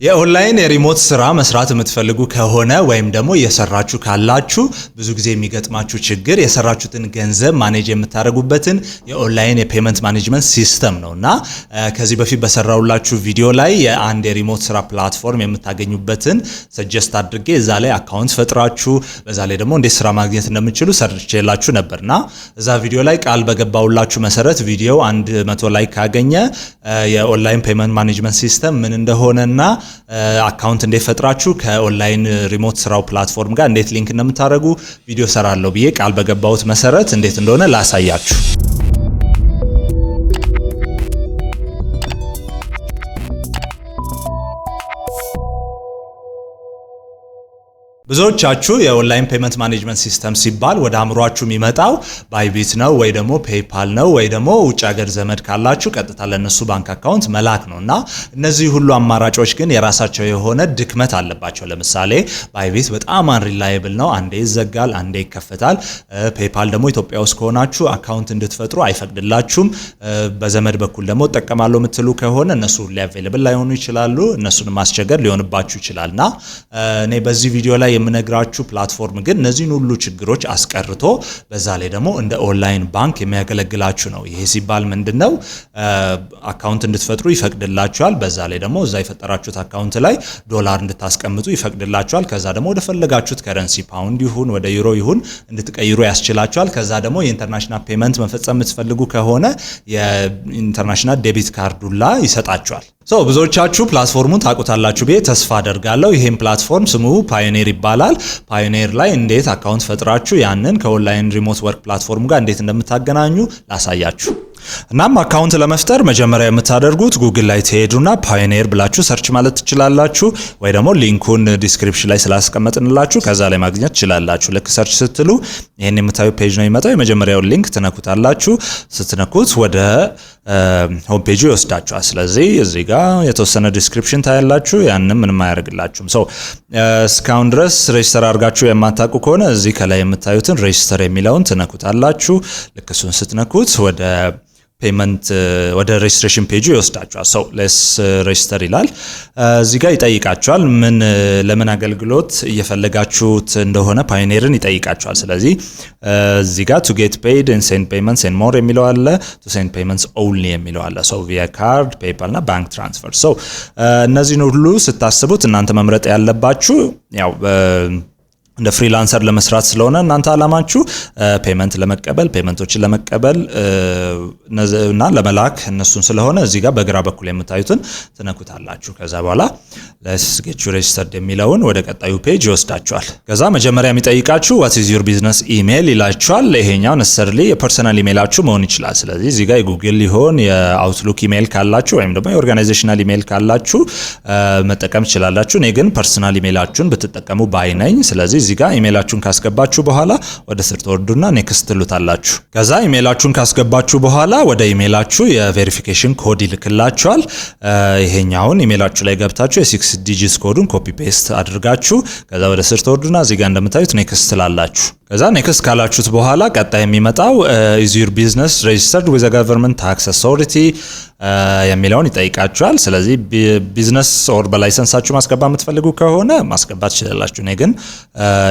የኦንላይን የሪሞት ስራ መስራት የምትፈልጉ ከሆነ ወይም ደግሞ እየሰራችሁ ካላችሁ ብዙ ጊዜ የሚገጥማችሁ ችግር የሰራችሁትን ገንዘብ ማኔጅ የምታደርጉበትን የኦንላይን የፔመንት ማኔጅመንት ሲስተም ነውና ከዚህ በፊት በሰራውላችሁ ቪዲዮ ላይ የአንድ የሪሞት ስራ ፕላትፎርም የምታገኙበትን ሰጀስት አድርጌ እዛ ላይ አካውንት ፈጥራችሁ በዛ ላይ ደግሞ እንዴት ስራ ማግኘት እንደምትችሉ ሰርቼላችሁ ነበርና እዛ ቪዲዮ ላይ ቃል በገባውላችሁ መሰረት ቪዲዮ 100 ላይክ ካገኘ የኦንላይን ፔመንት ማኔጅመንት ሲስተም ምን እንደሆነና አካውንት እንዴት ፈጥራችሁ ከኦንላይን ሪሞት ስራው ፕላትፎርም ጋር እንዴት ሊንክ እንደምታደርጉ ቪዲዮ ሰራለሁ ብዬ ቃል በገባሁት መሰረት እንዴት እንደሆነ ላሳያችሁ። ብዙዎቻችሁ የኦንላይን ፔመንት ማኔጅመንት ሲስተም ሲባል ወደ አእምሯችሁ የሚመጣው ባይቢት ነው ወይ ደግሞ ፔይፓል ነው ወይ ደግሞ ውጭ ሀገር ዘመድ ካላችሁ ቀጥታ ለነሱ ባንክ አካውንት መላክ ነውና እነዚህ ሁሉ አማራጮች ግን የራሳቸው የሆነ ድክመት አለባቸው። ለምሳሌ ባይቢት በጣም አንሪላየብል ነው፣ አንዴ ይዘጋል፣ አንዴ ይከፈታል። ፔይፓል ደግሞ ኢትዮጵያ ውስጥ ከሆናችሁ አካውንት እንድትፈጥሩ አይፈቅድላችሁም። በዘመድ በኩል ደግሞ ተጠቀማለሁ የምትሉ ከሆነ እነሱ ሁሉ አቬለብል ላይሆኑ ይችላሉ፣ እነሱን ማስቸገር ሊሆንባችሁ ይችላልና እኔ በዚህ ቪዲዮ ላይ የምነግራችሁ ፕላትፎርም ግን እነዚህን ሁሉ ችግሮች አስቀርቶ በዛ ላይ ደግሞ እንደ ኦንላይን ባንክ የሚያገለግላችሁ ነው። ይሄ ሲባል ምንድነው? አካውንት እንድትፈጥሩ ይፈቅድላችኋል። በዛ ላይ ደግሞ እዛ የፈጠራችሁት አካውንት ላይ ዶላር እንድታስቀምጡ ይፈቅድላችኋል። ከዛ ደግሞ ወደ ፈለጋችሁት ከረንሲ ፓውንድ ይሁን ወደ ዩሮ ይሁን እንድትቀይሩ ያስችላችኋል። ከዛ ደግሞ የኢንተርናሽናል ፔመንት መፈጸም የምትፈልጉ ከሆነ የኢንተርናሽናል ዴቢት ካርዱላ ይሰጣችኋል። ብዙዎቻችሁ ፕላትፎርሙን ታውቁታላችሁ ብዬ ተስፋ አደርጋለሁ። ይሄን ፕላትፎርም ስሙ ፓዮኒር ይባላል። ፓዮኒር ላይ እንዴት አካውንት ፈጥራችሁ ያንን ከኦንላይን ሪሞት ወርክ ፕላትፎርም ጋር እንዴት እንደምታገናኙ ላሳያችሁ። እናም አካውንት ለመፍጠር መጀመሪያ የምታደርጉት ጉግል ላይ ትሄዱና ፓዮኒር ብላችሁ ሰርች ማለት ትችላላችሁ፣ ወይ ደግሞ ሊንኩን ዲስክሪፕሽን ላይ ስላስቀመጥንላችሁ ከዛ ላይ ማግኘት ትችላላችሁ። ልክ ሰርች ስትሉ ይሄን የምታዩ ፔጅ ነው የሚመጣው። የመጀመሪያው ሊንክ ትነኩታላችሁ። ስትነኩት ወደ ሆም ፔጁ ይወስዳችኋል። ስለዚህ እዚህ ጋር የተወሰነ ዲስክሪፕሽን ታያላችሁ። ያንን ምንም አያደርግላችሁም። እስካሁን ድረስ ሬጅስተር አድርጋችሁ የማታውቁ ከሆነ እዚህ ከላይ የምታዩትን ሬጅስተር የሚለውን ትነኩታላችሁ። ልክ እሱን ስትነኩት ወደ ፔመንት ወደ ሬጅስትሬሽን ፔጁ ይወስዳችኋል። ሌስ ሬጅስተር ይላል። እዚህ ጋር ይጠይቃችኋል ምን ለምን አገልግሎት እየፈለጋችሁት እንደሆነ ፓዮኒርን ይጠይቃችኋል። ስለዚህ እዚህ ጋር to get paid and send payments and more የሚለው አለ፣ to send payments only የሚለው አለ። via card, PayPal እና bank transfer። እነዚህን ሁሉ ስታስቡት እናንተ መምረጥ ያለባችሁ ያው እንደ ፍሪላንሰር ለመስራት ስለሆነ እናንተ አላማችሁ ፔመንት ለመቀበል ፔመንቶችን ለመቀበል እና ለመላክ እነሱን ስለሆነ እዚህ ጋር በግራ በኩል የምታዩትን ትነኩታላችሁ። ከዛ በኋላ let's get you registered የሚለውን ወደ ቀጣዩ ፔጅ ይወስዳችኋል። ከዛ መጀመሪያ የሚጠይቃችሁ what is your business email ይላችኋል። ይሄኛው necessarily የፐርሰናል ኢሜይላችሁ መሆን ይችላል። ስለዚህ እዚህ ጋር የጉግል ሊሆን የአውትሉክ ኢሜይል ካላችሁ ወይም ደግሞ የኦርጋናይዜሽናል ኢሜይል ካላችሁ መጠቀም ትችላላችሁ። እኔ ግን ፐርሰናል ኢሜይላችሁን ብትጠቀሙ ባይ ነኝ። ስለዚህ እዚህ ጋር ኢሜይላችሁን ካስገባችሁ በኋላ ወደ ስር ትወርዱና ኔክስት ትሉታላችሁ። ከዛ ኢሜይላችሁን ካስገባችሁ በኋላ ወደ ኢሜይላችሁ የቬሪፊኬሽን ኮድ ይልክላችኋል። ይሄኛውን ኢሜይላችሁ ላይ ገብታችሁ የ6 ዲጂት ኮዱን ኮፒ ፔስት አድርጋችሁ ከዛ ወደ ስር ትወርዱና እዚህ ጋር እንደምታዩት ኔክስት ትላላችሁ። ከዛ ኔክስት ካላችሁት በኋላ ቀጣይ የሚመጣው is your business registered with the government tax authority የሚለውን ይጠይቃችኋል። ስለዚህ ቢዝነስ ኦር በላይሰንሳችሁ ማስገባት የምትፈልጉ ከሆነ ማስገባት ትችላላችሁ። እኔ ግን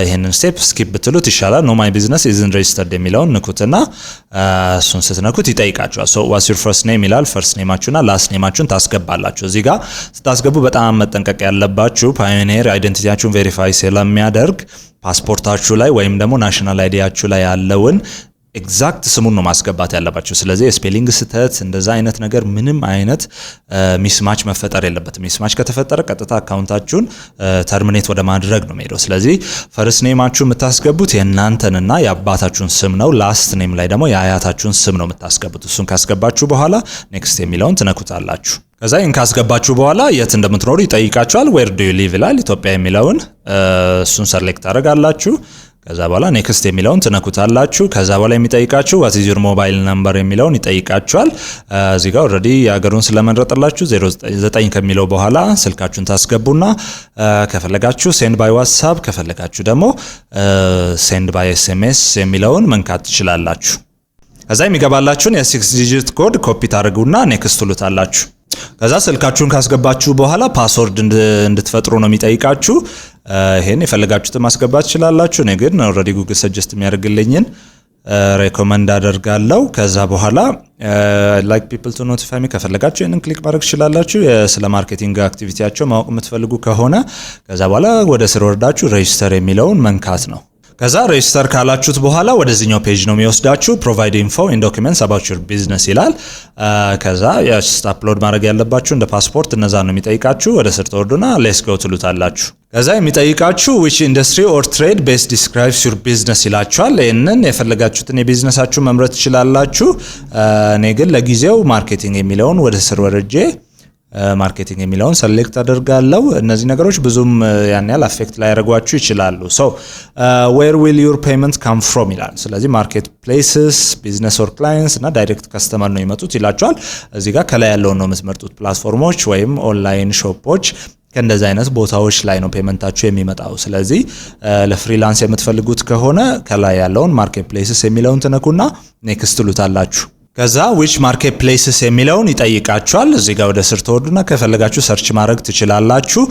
ይሄንን ስቴፕ ስኪፕ ብትሉት ይሻላል። no my business isn't registered የሚለውን ንኩትና እሱን ስትነኩት ይጠይቃችኋል። what's your first name ይላል። ፈርስት ኔማችሁና ላስት ኔማችሁን ታስገባላችሁ። እዚህ ጋር ስታስገቡ በጣም መጠንቀቅ ያለባችሁ ፓዮኒር አይደንቲቲያችሁን ቬሪፋይ ስለሚያደርግ ፓስፖርታችሁ ላይ ወይም ደግሞ ናሽናል አይዲያችሁ ላይ ያለውን ኤግዛክት ስሙን ነው ማስገባት ያለባችሁ። ስለዚህ ስፔሊንግ ስህተት እንደዛ አይነት ነገር ምንም አይነት ሚስማች መፈጠር የለበትም። ሚስማች ከተፈጠረ ቀጥታ አካውንታችሁን ተርሚኔት ወደ ማድረግ ነው የሚሄደው። ስለዚህ ፈርስት ኔማችሁ የምታስገቡት የእናንተንና የአባታችሁን ስም ነው። ላስት ኔም ላይ ደግሞ የአያታችሁን ስም ነው የምታስገቡት። እሱን ካስገባችሁ በኋላ ኔክስት የሚለውን ትነኩታላችሁ። ከዛ ይሄን ካስገባችሁ በኋላ የት እንደምትኖሩ ይጠይቃችኋል። where do you live ይላል። ኢትዮጵያ የሚለውን እሱን ሰሌክት ታደርጋላችሁ። ከዛ በኋላ ኔክስት የሚለውን ትነኩታላችሁ። ከዛ በኋላ የሚጠይቃችሁ what is your mobile number የሚለውን ይጠይቃችኋል። እዚህ ጋር ኦሬዲ የሀገሩን ስለመረጠላችሁ 09 ከሚለው በኋላ ስልካችሁን ታስገቡና ከፈለጋችሁ ሴንድ ባይ ዋትስአፕ ከፈለጋችሁ ደግሞ ሴንድ ባይ ኤስኤምኤስ የሚለውን መንካት ትችላላችሁ። ከዛ የሚገባላችሁን የ6 ዲጂት ኮድ ኮፒ ታደርጉና ኔክስት ትሉታላችሁ። ከዛ ስልካችሁን ካስገባችሁ በኋላ ፓስወርድ እንድትፈጥሩ ነው የሚጠይቃችሁ። ይሄን የፈለጋችሁትን ማስገባት ትችላላችሁ። እኔ ግን ኦልሬዲ ጉግል ሰጀስት የሚያደርግልኝን ሬኮመንድ አደርጋለሁ። ከዛ በኋላ ላይክ ፒፕል ቱ ኖቲፋይ ሚ ከፈለጋችሁ ይሄንን ክሊክ ማድረግ ትችላላችሁ። ስለ ማርኬቲንግ አክቲቪቲያቸው ማወቅ የምትፈልጉ ከሆነ ከዛ በኋላ ወደ ስር ወርዳችሁ ሬጂስተር የሚለውን መንካት ነው። ከዛ ሬጂስተር ካላችሁት በኋላ ወደዚህኛው ፔጅ ነው የሚወስዳችሁ። ፕሮቫይድ ኢንፎ ኤንድ ዶክመንትስ አባውት ዩር ቢዝነስ ይላል። ከዛ አፕሎድ ማድረግ ያለባችሁ እንደ ፓስፖርት እነዛ ነው የሚጠይቃችሁ። ወደ ስር ተወርዱና ሌትስ ጎ ትሉታላችሁ። ከዛ የሚጠይቃችሁ which industry or trade best describes your business ይላችኋል። ይሄንን የፈለጋችሁትን የቢዝነሳችሁ መምረጥ ትችላላችሁ። እኔ ግን ለጊዜው ማርኬቲንግ የሚለውን ወደ ስር ወርጄ ማርኬቲንግ የሚለውን ሰሌክት አደርጋለሁ። እነዚህ ነገሮች ብዙም ያን ያህል አፌክት ላይ ያደርጓችሁ ይችላሉ። ሶ where will your payment come from ይላል። ስለዚህ ማርኬት ፕሌስስ፣ ቢዝነስ ኦር ክላይንትስ እና ዳይሬክት ከስተመር ነው ይመጡት ይላችኋል። እዚህ ጋር ከላይ ያለውን ነው የምትመርጡት። ፕላትፎርሞች ወይም ኦንላይን ሾፖች ከእንደዚህ አይነት ቦታዎች ላይ ነው ፔመንታችሁ የሚመጣው። ስለዚህ ለፍሪላንስ የምትፈልጉት ከሆነ ከላይ ያለውን ማርኬት ፕሌስስ የሚለውን ትነኩና ኔክስት ትሉታላችሁ። ከዛ which marketplaces የሚለውን ይጠይቃችኋል። እዚህ ጋር ወደ ስር ተወርዱና ከፈለጋችሁ ሰርች ማድረግ ትችላላችሁ።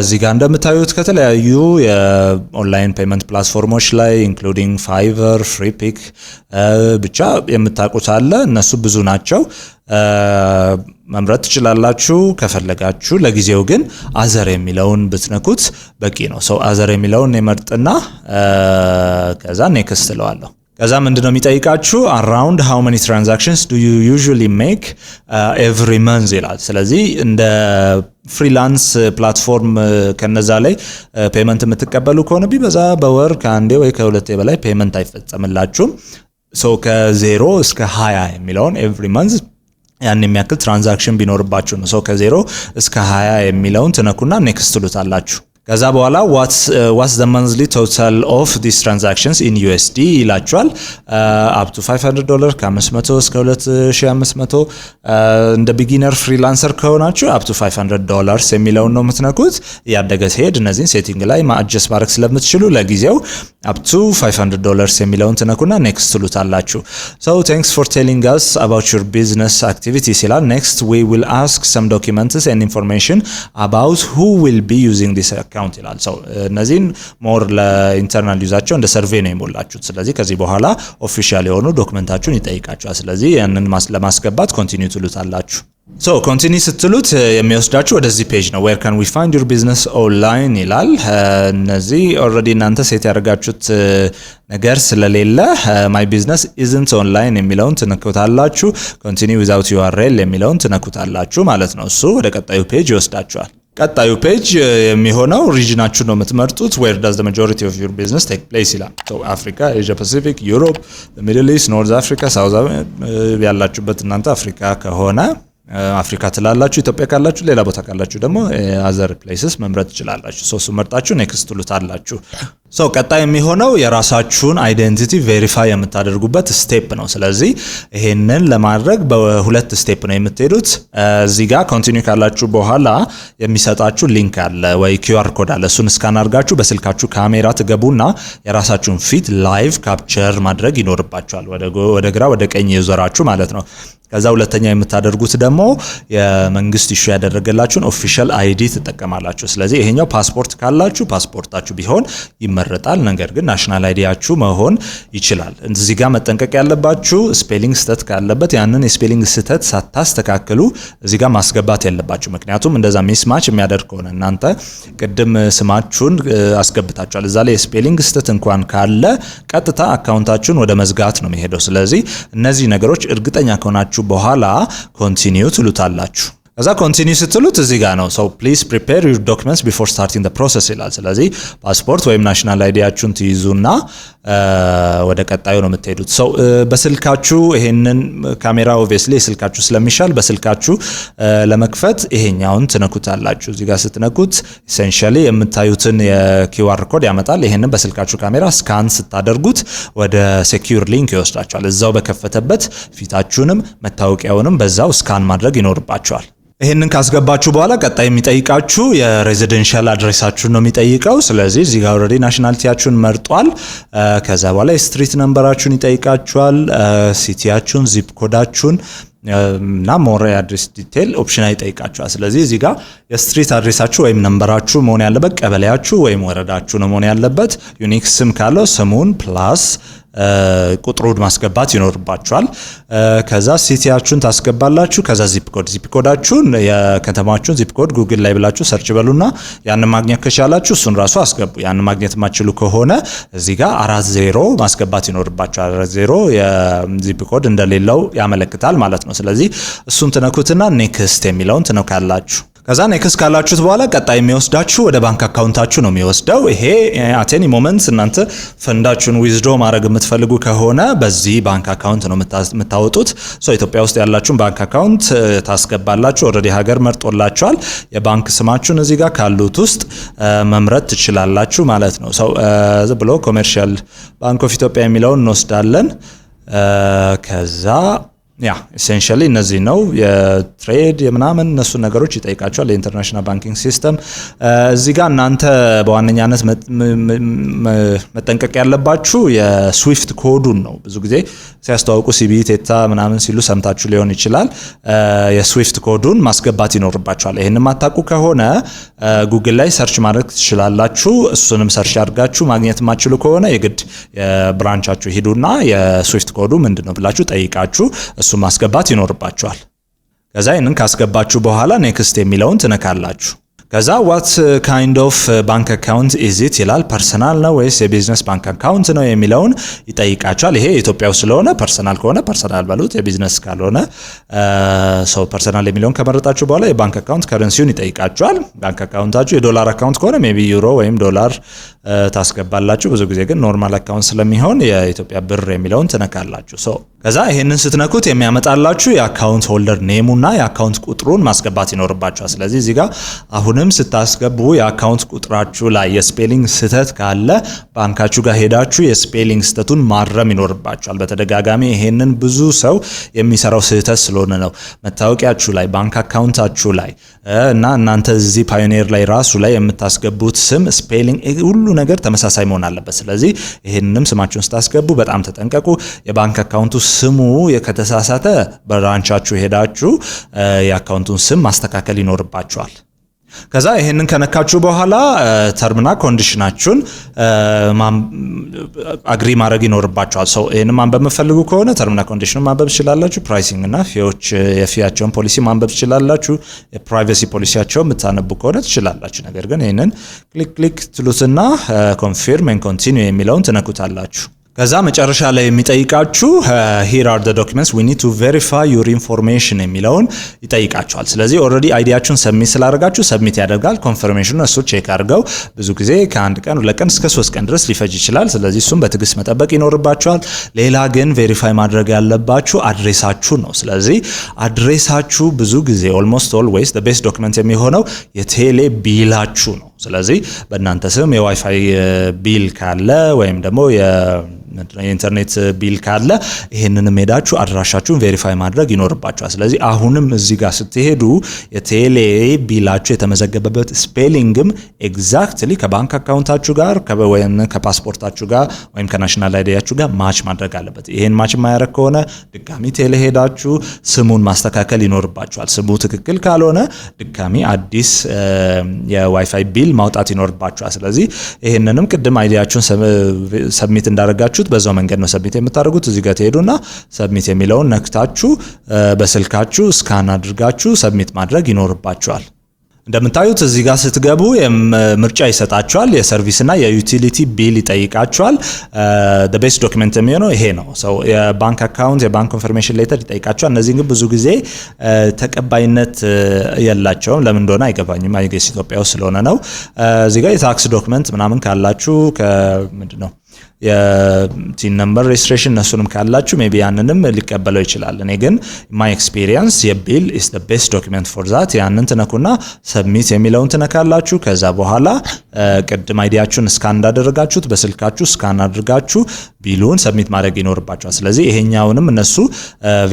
እዚህ ጋር እንደምታዩት ከተለያዩ የኦንላይን ፔመንት ፕላትፎርሞች ላይ ኢንክሉዲንግ ፋይቨር፣ ፍሪፒክ ብቻ የምታውቁት አለ። እነሱ ብዙ ናቸው። መምረጥ ትችላላችሁ ከፈለጋችሁ። ለጊዜው ግን አዘር የሚለውን ብትነኩት በቂ ነው። ሰው አዘር የሚለውን የመርጥና ከዛ ኔክስት እለዋለሁ። ከዛ ምንድነው የሚጠይቃችሁ around how many transactions do you usually make every month ይላል። ስለዚህ እንደ ፍሪላንስ ፕላትፎርም ከነዛ ላይ ፔመንት የምትቀበሉ ከሆነ ቢበዛ በወር ከአንዴ ወይ ከሁለቴ በላይ ፔመንት አይፈጸምላችሁም። ሶ ከ0 እስከ 20 የሚለውን every month ያን የሚያክል ትራንዛክሽን ቢኖርባችሁ ነው። ሶ ከ0 እስከ 20 የሚለውን ትነኩና ኔክስት ትሉታላችሁ። ከዛ በኋላ what's the monthly total of these transactions in USD ይላችኋል። up to $500 ከ500 እስከ 2500 እንደ ቢጊነር ፍሪላንሰር ከሆናችሁ up to $500 የሚለውን ነው የምትነኩት። ያደገ ሲሄድ እነዚህን ሴቲንግ ላይ ማድጀስት ማድረግ ስለምትችሉ ለጊዜው up to $500 የሚለውን ትነኩና ኔክስት ትሉታላችሁ። so thanks for telling us about your business activities ይላል። next we will ask some documents and information about who will be using this account ይላል። ሰው እነዚህን ሞር ለኢንተርናል ዩዛቸው እንደ ሰርቬይ ነው የሞላችሁት። ስለዚህ ከዚህ በኋላ ኦፊሻል የሆኑ ዶክመንታችሁን ይጠይቃችኋል። ስለዚህ ያንን ለማስገባት ኮንቲኒው ትሉታላችሁ። ሶ ኮንቲኒው ስትሉት የሚወስዳችሁ ወደዚህ ፔጅ ነው። where can we find your business online ይላል። እነዚህ ኦልሬዲ እናንተ ሴት ያደርጋችሁት ነገር ስለሌለ my business isn't online የሚለውን ትነኩታላችሁ። continue without URL የሚለውን ትነኩታላችሁ ማለት ነው። እሱ ወደ ቀጣዩ ፔጅ ይወስዳችኋል። ቀጣዩ ፔጅ የሚሆነው ሪጅናችሁ ነው የምትመርጡት። where does the majority of your business take place ይላል። so Africa, Asia Pacific, Europe, the Middle East, North Africa, South ያላችሁበት እናንተ አፍሪካ ከሆነ አፍሪካ ትላላችሁ። ኢትዮጵያ ካላችሁ ሌላ ቦታ ካላችሁ ደግሞ other places መምረጥ ትችላላችሁ። ሶ መርጣችሁ ኔክስት ትሉታላችሁ። ሶ ቀጣይ የሚሆነው የራሳችሁን አይደንቲቲ ቬሪፋይ የምታደርጉበት ስቴፕ ነው። ስለዚህ ይሄንን ለማድረግ በሁለት ስቴፕ ነው የምትሄዱት። እዚህ ጋር ኮንቲኒው ካላችሁ በኋላ የሚሰጣችሁ ሊንክ አለ ወይ QR ኮድ አለ። እሱን ስካን አድርጋችሁ በስልካችሁ ካሜራ ትገቡና የራሳችሁን ፊት ላይቭ ካፕቸር ማድረግ ይኖርባችኋል። ወደ ግራ ወደ ቀኝ ይዞራችሁ ማለት ነው። ከዛ ሁለተኛ የምታደርጉት ደግሞ የመንግስት ኢሹ ያደረገላችሁን ኦፊሻል አይዲ ትጠቀማላችሁ። ስለዚህ ይሄኛው ፓስፖርት ካላችሁ ፓስፖርታችሁ ቢሆን ይመረጣል። ነገር ግን ናሽናል አይዲያችሁ መሆን ይችላል። እዚህ ጋር መጠንቀቅ ያለባችሁ ስፔሊንግ ስህተት ካለበት ያንን የስፔሊንግ ስህተት ሳታስተካክሉ እዚህ ጋር ማስገባት ያለባችሁ። ምክንያቱም እንደዛ ሚስማች የሚያደርግ ከሆነ እናንተ ቅድም ስማችሁን አስገብታችኋል፣ እዛ ላይ የስፔሊንግ ስህተት እንኳን ካለ ቀጥታ አካውንታችሁን ወደ መዝጋት ነው የሚሄደው። ስለዚህ እነዚህ ነገሮች እርግጠኛ ከሆናችሁ በኋላ ኮንቲኒው ትሉታላችሁ። ከዛ ኮንቲኒው ስትሉት እዚህ ጋር ነው so please prepare your documents before starting the process ይላል። ስለዚህ ፓስፖርት ወይም ናሽናል አይዲያችሁን ትይዙና ወደ ቀጣዩ ነው የምትሄዱት። so በስልካችሁ ይሄንን ካሜራ obviously ስልካችሁ ስለሚሻል በስልካችሁ ለመክፈት ይሄኛውን ትነኩታላችሁ። እዚህ ጋር ስትነኩት essentially የምታዩትን የኪውአር ኮድ ያመጣል። ይሄንን በስልካችሁ ካሜራ ስካን ስታደርጉት ወደ ሴኩር ሊንክ ይወስዳችኋል። እዛው በከፈተበት ፊታችሁንም መታወቂያውንም በዛው ስካን ማድረግ ይኖርባችኋል። ይሄንን ካስገባችሁ በኋላ ቀጣይ የሚጠይቃችሁ የሬዚደንሻል አድሬሳችሁን ነው የሚጠይቀው። ስለዚህ እዚህ ጋር ኦልሬዲ ናሽናሊቲያችሁን መርጧል። ከዛ በኋላ ስትሪት ነምበራችሁን ይጠይቃችኋል፣ ሲቲያችሁን፣ ዚፕ ኮዳችሁን እና ሞር አድሬስ ዲቴል ኦፕሽን አይጠይቃችኋል። ስለዚህ እዚህ ጋር የስትሪት አድሬሳችሁ ወይም ነምበራችሁ መሆን ያለበት ቀበሌያችሁ ወይም ወረዳችሁ ነው መሆን ያለበት። ዩኒክ ስም ካለው ስሙን ፕላስ ቁጥሩን ማስገባት ይኖርባችኋል። ከዛ ሲቲያችሁን ታስገባላችሁ። ከዛ ዚፕ ኮዳችሁን የከተማችሁን ዚፕ ኮድ ጉግል ላይ ብላችሁ ሰርች በሉና ያን ማግኘት ከቻላችሁ እሱን ራሱ አስገቡ። ያን ማግኘት የማትችሉ ከሆነ እዚህ ጋር 40 ማስገባት ይኖርባችኋል። 40 የዚፕ ኮድ እንደሌለው ያመለክታል ማለት ነው። ስለዚህ እሱን ትነኩትና ኔክስት የሚለውን ትነካላችሁ። ከዛ ኔክስት ካላችሁት በኋላ ቀጣይ የሚወስዳችሁ ወደ ባንክ አካውንታችሁ ነው የሚወስደው። ይሄ አት ኤኒ ሞመንት እናንተ ፈንዳችሁን ዊዝድሮ ማድረግ የምትፈልጉ ከሆነ በዚህ ባንክ አካውንት ነው የምታወጡት። ኢትዮጵያ ውስጥ ያላችሁን ባንክ አካውንት ታስገባላችሁ። ኦልሬዲ ሀገር መርጦላችኋል። የባንክ ስማችሁን እዚህ ጋር ካሉት ውስጥ መምረጥ ትችላላችሁ ማለት ነው። ዝም ብሎ ኮሜርሻል ባንክ ኦፍ ኢትዮጵያ የሚለውን እንወስዳለን። ከዛ ኤሴንሻሊ እነዚህ ነው የትሬድ የምናምን እነሱ ነገሮች ይጠይቃቸዋል። የኢንተርናሽናል ባንኪንግ ሲስተም እዚህ ጋር እናንተ በዋነኛነት መጠንቀቅ ያለባችሁ የስዊፍት ኮዱን ነው። ብዙ ጊዜ ሲያስተዋውቁ ሲቢኢ ቴታ ምናምን ሲሉ ሰምታችሁ ሊሆን ይችላል። የስዊፍት ኮዱን ማስገባት ይኖርባችኋል። ይሄንን ማታውቁ ከሆነ ጉግል ላይ ሰርች ማድረግ ትችላላችሁ። እሱንም ሰርች አድርጋችሁ ማግኘት የማትችሉ ከሆነ የግድ የብራንቻችሁ ሂዱና የስዊፍት ኮዱ ምንድነው ብላችሁ ጠይቃችሁ እሱ ማስገባት ይኖርባችኋል። ከዛ ይሄንን ካስገባችሁ በኋላ ኔክስት የሚለውን ትነካላችሁ። ከዛ what kind of bank account is it ይላል። ፐርሰናል ነው ወይስ የቢዝነስ ባንክ አካውንት ነው የሚለውን ይጠይቃችኋል። ይሄ ኢትዮጵያ ውስጥ ስለሆነ ፐርሰናል ከሆነ ፐርሰናል በሉት፣ የቢዝነስ ካልሆነ ፐርሰናል የሚለውን ከመረጣችሁ በኋላ የባንክ አካውንት ከረንሲውን ይጠይቃችኋል። ባንክ አካውንታችሁ የዶላር አካውንት ከሆነ ሜቢ ዩሮ ወይም ዶላር ታስገባላችሁ። ብዙ ጊዜ ግን ኖርማል አካውንት ስለሚሆን የኢትዮጵያ ብር የሚለውን ትነካላችሁ። ከዛ ይሄንን ስትነኩት የሚያመጣላችሁ የአካውንት ሆልደር ኔሙና የአካውንት ቁጥሩን ማስገባት ይኖርባችኋል። ስለዚህ እዚህ ጋር አሁንም ስታስገቡ የአካውንት ቁጥራችሁ ላይ የስፔሊንግ ስህተት ካለ ባንካችሁ ጋር ሄዳችሁ የስፔሊንግ ስህተቱን ማረም ይኖርባችኋል። በተደጋጋሚ ይሄንን ብዙ ሰው የሚሰራው ስህተት ስለሆነ ነው። መታወቂያችሁ ላይ ባንክ አካውንታችሁ ላይ እና እናንተ እዚህ ፓዮኒር ላይ ራሱ ላይ የምታስገቡት ስም ስፔሊንግ ሁሉ ነገር ተመሳሳይ መሆን አለበት። ስለዚህ ይሄንንም ስማችሁን ስታስገቡ በጣም ተጠንቀቁ። የባንክ አካውንቱ ስሙ ከተሳሳተ ብራንቻችሁ ሄዳችሁ የአካውንቱን ስም ማስተካከል ይኖርባችኋል። ከዛ ይሄንን ከነካችሁ በኋላ ተርምና ኮንዲሽናችሁን አግሪ ማድረግ ይኖርባችኋል። ይሄንን ማንበብ የምትፈልጉ ከሆነ ተርምና ኮንዲሽኑን ማንበብ ትችላላችሁ። ፕራይሲንግ እና የፊያቸውን ፖሊሲ ማንበብ ትችላላችሁ። የፕራይቬሲ ፖሊሲያቸውን የምታነቡ ከሆነ ትችላላችሁ። ነገር ግን ይሄንን ክሊክ ትሉትና ኮንፊርም ኤንድ ኮንቲኒው የሚለውን ትነኩታላችሁ። ከዛ መጨረሻ ላይ የሚጠይቃችሁ here are the documents we need to verify your information የሚለውን ይጠይቃችኋል። ስለዚህ ኦልሬዲ አይዲያችሁን ሰብሚት ስላደረጋችሁ ሰብሚት ያደርጋል። ኮንፈርሜሽኑን እሱ ቼክ አድርገው ብዙ ጊዜ ከ1 ቀን 2 ቀን እስከ 3 ቀን ድረስ ሊፈጅ ይችላል። ስለዚህ እሱም በትዕግስት መጠበቅ ይኖርባችኋል። ሌላ ግን ቬሪፋይ ማድረግ ያለባችሁ አድሬሳችሁ ነው። ስለዚህ አድሬሳችሁ ብዙ ጊዜ almost always the best document የሚሆነው የቴሌ ቢላችሁ ነው። ስለዚህ በእናንተ ስም የዋይፋይ ቢል ካለ ወይም ደግሞ የኢንተርኔት ቢል ካለ ይሄንንም ሄዳችሁ አድራሻችሁን ቬሪፋይ ማድረግ ይኖርባችኋል። ስለዚህ አሁንም እዚህ ጋር ስትሄዱ የቴሌ ቢላችሁ የተመዘገበበት ስፔሊንግም ኤግዛክትሊ ከባንክ አካውንታችሁ ጋር ወይም ከፓስፖርታችሁ ጋር ወይም ከናሽናል አይዲያችሁ ጋር ማች ማድረግ አለበት። ይሄን ማች የማያደርግ ከሆነ ድጋሚ ቴሌ ሄዳችሁ ስሙን ማስተካከል ይኖርባችኋል። ስሙ ትክክል ካልሆነ ድጋሚ አዲስ የዋይፋይ ቢል ማውጣት ይኖርባችኋል። ስለዚህ ይሄንንም ቅድም አይዲያችሁን ሰብሚት እንዳደረጋችሁት በዛው መንገድ ነው ሰብሚት የምታደርጉት። እዚህ ጋር ትሄዱና ሰብሚት የሚለውን ነክታችሁ በስልካችሁ ስካን አድርጋችሁ ሰብሚት ማድረግ ይኖርባችኋል። እንደምታዩት እዚህ ጋር ስትገቡ ምርጫ ይሰጣችኋል። የሰርቪስና የዩቲሊቲ ቢል ይጠይቃችኋል። the best document የሚሆነው ይሄ ነው። የባንክ አካውንት የባንክ ኮንፈርሜሽን ሌተር ይጠይቃችኋል። እነዚህ ግን ብዙ ጊዜ ተቀባይነት የላቸውም። ለምን እንደሆነ አይገባኝም። አይገስ ኢትዮጵያ ውስጥ ስለሆነ ነው። እዚህ ጋር የታክስ ዶክመንት ምናምን ካላችሁ ምንድነው የቲን ነምበር ሬጅስትሬሽን እነሱንም ካላችሁ ሜቢ ያንንም ሊቀበለው ይችላል። እኔ ግን ማይ ኤክስፒሪየንስ የቢል is the best document for that ያንን ትነኩና ሰብሚት የሚለውን ትነካላችሁ። ከዛ በኋላ ቅድም አይዲያችሁን ስካን እንዳደረጋችሁት በስልካችሁ ስካን አድርጋችሁ ቢሉን ሰብሚት ማድረግ ይኖርባችኋል። ስለዚህ ይሄኛውንም እነሱ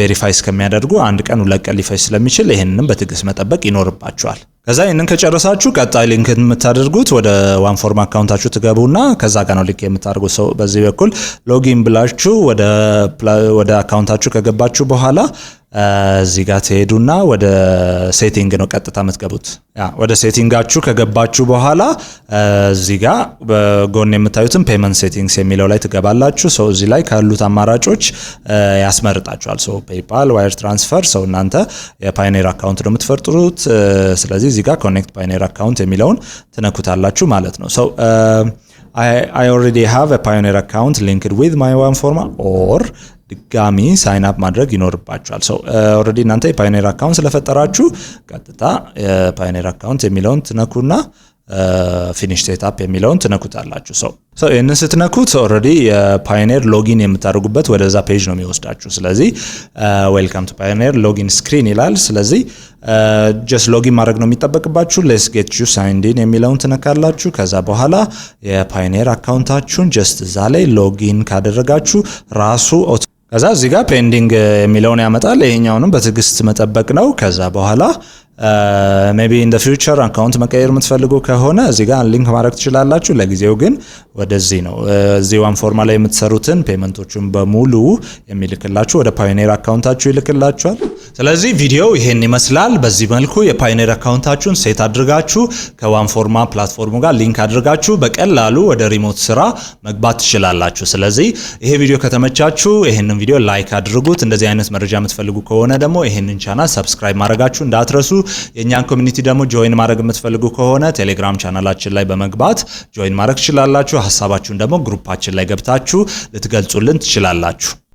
ቬሪፋይ እስከሚያደርጉ 1 ቀን 2 ቀን ሊፈጅ ስለሚችል ይሄንንም በትዕግስት መጠበቅ ይኖርባችኋል። ከዛ ይሄንን ከጨረሳችሁ ቀጣይ ሊንክ የምታደርጉት ወደ ዋን ፎርም አካውንታችሁ ትገቡና ከዛ ጋር ነው ሊንክ የምታደርጉት። በዚህ በኩል ሎጊን ብላችሁ ወደ አካውንታችሁ ከገባችሁ በኋላ እዚህ ጋር ትሄዱና ወደ ሴቲንግ ነው ቀጥታ የምትገቡት። ወደ ሴቲንጋችሁ ከገባችሁ በኋላ እዚህ ጋር በጎን የምታዩትን ፔመንት ሴቲንግስ የሚለው ላይ ትገባላችሁ። ሰው እዚህ ላይ ካሉት አማራጮች ያስመርጣችኋል። ሰው ፔይፓል፣ ዋየር ትራንስፈር። ሰው እናንተ የፓዮኒር አካውንት ነው የምትፈጥሩት። ስለዚህ እዚህ ጋር ኮኔክት ፓዮኒር አካውንት የሚለውን ትነኩታላችሁ ማለት ነው። ሰው I already have a Payoneer account linked with my OneForma or ድጋሚ ሳይን አፕ ማድረግ ይኖርባችኋል። ሶ ኦሬዲ እናንተ የፓዮኒር አካውንት ስለፈጠራችሁ ቀጥታ የፓዮኒር አካውንት የሚለውን ትነኩና ፊኒሽ ሴትአፕ የሚለውን ትነኩታላችሁ። ሶ ይሄንን ስትነኩት ኦሬዲ የፓዮኒር ሎጊን የምታደርጉበት ወደዛ ፔጅ ነው የሚወስዳችሁ። ስለዚህ ዌልካም ቱ ፓዮኒር ሎጊን ስክሪን ይላል። ስለዚህ ጀስት ሎጊን ማድረግ ነው የሚጠበቅባችሁ። ሌትስ ጌት ዩ ሳይንድ ኢን የሚለውን ትነካላችሁ። ከዛ በኋላ የፓዮኒር አካውንታችሁን ጀስት እዛ ላይ ሎጊን ካደረጋችሁ ራሱ ከዛ እዚህ ጋር ፔንዲንግ የሚለውን ያመጣል። ይሄኛውንም በትዕግስት መጠበቅ ነው። ከዛ በኋላ ሜቢ ኢን ዘ ፊውቸር አካውንት መቀየር የምትፈልጉ ከሆነ እዚህ ጋር ሊንክ ማድረግ ትችላላችሁ። ለጊዜው ግን ወደዚህ ነው እዚህ OneForma ላይ የምትሰሩትን ፔመንቶቹን በሙሉ የሚልክላችሁ ወደ ፓዮኒር አካውንታችሁ ይልክላችኋል። ስለዚህ ቪዲዮ ይሄን ይመስላል። በዚህ መልኩ የፓዮኒር አካውንታችሁን ሴት አድርጋችሁ ከOneForma ፕላትፎርሙ ጋር ሊንክ አድርጋችሁ በቀላሉ ወደ ሪሞት ስራ መግባት ትችላላችሁ። ስለዚህ ይሄ ቪዲዮ ከተመቻችሁ ይሄንን ቪዲዮ ላይክ አድርጉት። እንደዚህ አይነት መረጃ የምትፈልጉ ከሆነ ደግሞ ይሄንን ቻናል ሰብስክራይብ ማድረጋችሁ እንዳትረሱ። የኛን ኮሚኒቲ ደግሞ ጆይን ማድረግ የምትፈልጉ ከሆነ ቴሌግራም ቻናላችን ላይ በመግባት ጆይን ማድረግ ትችላላችሁ። ሐሳባችሁን ደግሞ ግሩፓችን ላይ ገብታችሁ ልትገልጹልን ትችላላችሁ።